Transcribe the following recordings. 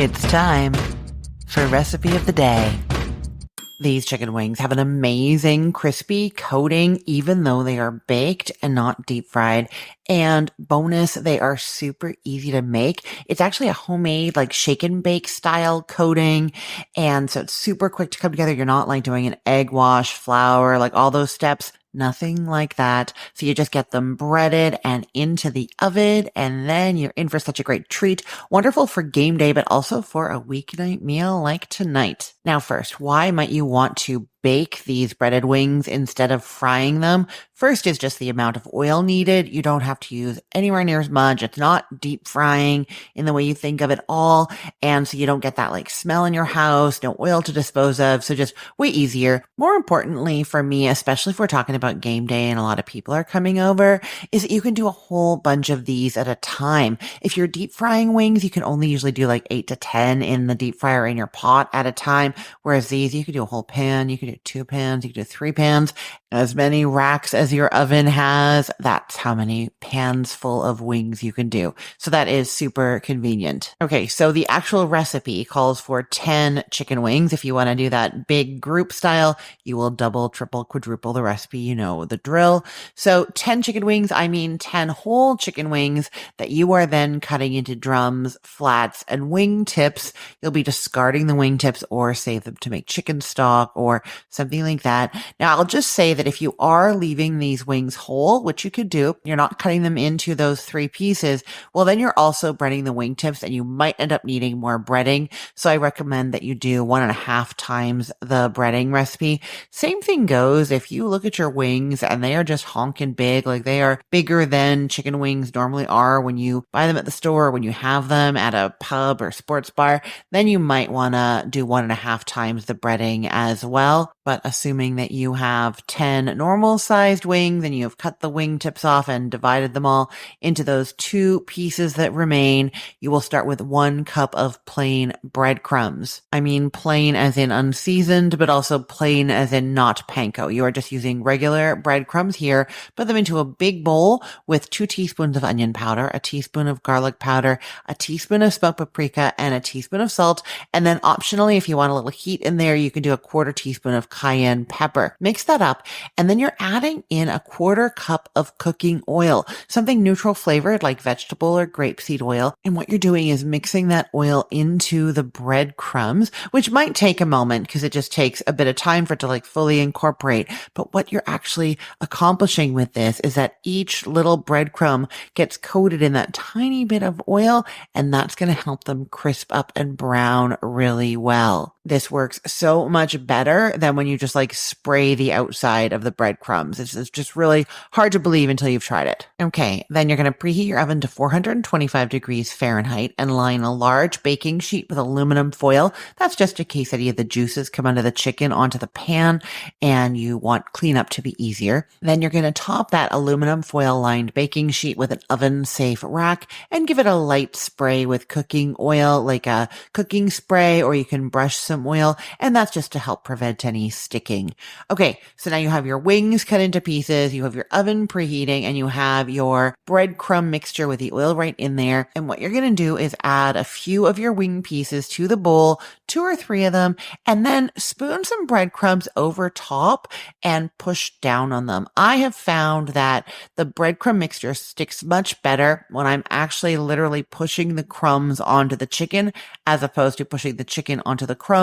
It's time for recipe of the day. These chicken wings have an amazing crispy coating, even though they are baked and not deep fried. And bonus, they are super easy to make. It's actually a homemade, like shake and bake style coating. And so it's super quick to come together. You're not like doing an egg wash, flour, like all those steps. Nothing like that. So you just get them breaded and into the oven, and then you're in for such a great treat. Wonderful for game day, but also for a weeknight meal like tonight. Now first, why might you want to bake these breaded wings instead of frying them? First is just the amount of oil needed. You don't have to use anywhere near as much. It's not deep frying in the way you think of it all. And so you don't get that like smell in your house, no oil to dispose of. So just way easier. More importantly for me, especially if we're talking about game day and a lot of people are coming over, is that you can do a whole bunch of these at a time. If you're deep frying wings, you can only usually do like 8 to 10 in the deep fryer in your pot at a time. Whereas these, you could do a whole pan, you could do 2 pans, you could do 3 pans, as many racks as your oven has. That's how many pans full of wings you can do. So that is super convenient. Okay, so the actual recipe calls for 10 chicken wings. If you want to do that big group style, you will double, triple, quadruple the recipe. You know the drill. So 10 chicken wings, I mean 10 whole chicken wings that you are then cutting into drums, flats, and wing tips. You'll be discarding the wing tips or save them to make chicken stock or something like that. Now, I'll just say that if you are leaving these wings whole, which you could do, you're not cutting them into those 3 pieces, well, then you're also breading the wing tips and you might end up needing more breading. So I recommend that you do 1.5 times the breading recipe. Same thing goes if you look at your wings and they are just honking big, like they are bigger than chicken wings normally are when you buy them at the store, or when you have them at a pub or sports bar, then you might want to do 1.5 times the breading as well. But assuming that you have 10 normal sized wings and you have cut the wing tips off and divided them all into those 2 pieces that remain, you will start with 1 cup of plain breadcrumbs. I mean plain as in unseasoned, but also plain as in not panko. You are just using regular breadcrumbs here. Put them into a big bowl with 2 teaspoons of onion powder, a teaspoon of garlic powder, a teaspoon of smoked paprika, and a teaspoon of salt. And then optionally, if you want a little heat in there, you can do a 1/4 teaspoon of cayenne pepper. Mix that up. And then you're adding in a 1/4 cup of cooking oil, something neutral flavored like vegetable or grapeseed oil. And what you're doing is mixing that oil into the breadcrumbs, which might take a moment because it just takes a bit of time for it to like fully incorporate. But what you're actually accomplishing with this is that each little breadcrumb gets coated in that tiny bit of oil, and that's going to help them crisp up and brown really well. This works so much better than when you just like spray the outside of the breadcrumbs. It's just really hard to believe until you've tried it. Okay, then you're going to preheat your oven to 425 degrees Fahrenheit and line a large baking sheet with aluminum foil. That's just in case any of the juices come under the chicken onto the pan and you want cleanup to be easier. Then you're going to top that aluminum foil lined baking sheet with an oven safe rack and give it a light spray with cooking oil, like a cooking spray, or you can brush some oil, and that's just to help prevent any sticking. Okay, so now you have your wings cut into pieces, you have your oven preheating, and you have your breadcrumb mixture with the oil right in there. And what you're going to do is add a few of your wing pieces to the bowl, 2 or 3 of them, and then spoon some breadcrumbs over top and push down on them. I have found that the breadcrumb mixture sticks much better when I'm actually literally pushing the crumbs onto the chicken as opposed to pushing the chicken onto the crumbs,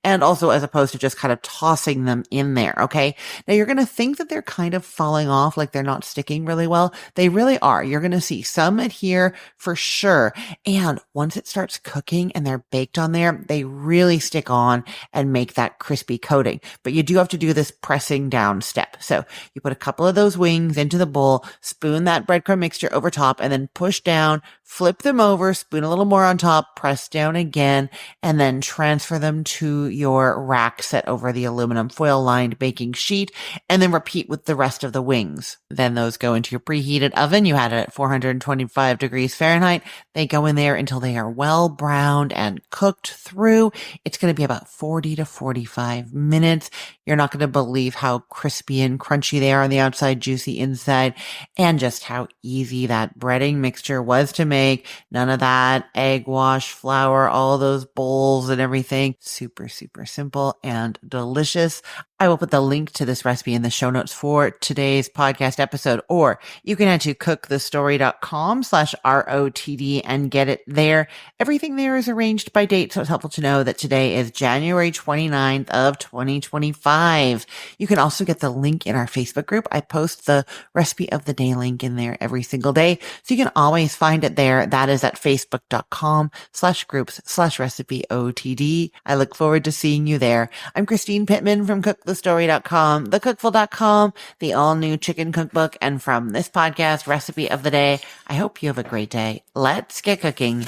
and also as opposed to just kind of tossing them in there. Okay. Now you're going to think that they're kind of falling off, like they're not sticking really well. They really are. You're going to see some adhere for sure. And once it starts cooking and they're baked on there, they really stick on and make that crispy coating. But you do have to do this pressing down step. So you put a couple of those wings into the bowl, spoon that breadcrumb mixture over top, and then push down, flip them over, spoon a little more on top, press down again, and then transfer them to your rack set over the aluminum foil lined baking sheet, and then repeat with the rest of the wings. Then those go into your preheated oven. You had it at 425 degrees Fahrenheit. They go in there until they are well browned and cooked through. It's going to be about 40 to 45 minutes. You're not going to believe how crispy and crunchy they are on the outside, juicy inside, and just how easy that breading mixture was to make. None of that egg wash flour, all those bowls and everything. Super, super simple and delicious. I will put the link to this recipe in the show notes for today's podcast episode, or you can head to cookthestory.com/ROTD and get it there. Everything there is arranged by date, so it's helpful to know that today is January 29th of 2025. You can also get the link in our Facebook group. I post the recipe of the day link in there every single day, so you can always find it there. That is at facebook.com/groups/recipeotd. I look forward to seeing you there. I'm Christine Pittman from cookthestory.com, thecookful.com, the all new chicken cookbook, and from this podcast, Recipe of the Day. I hope you have a great day. Let's get cooking.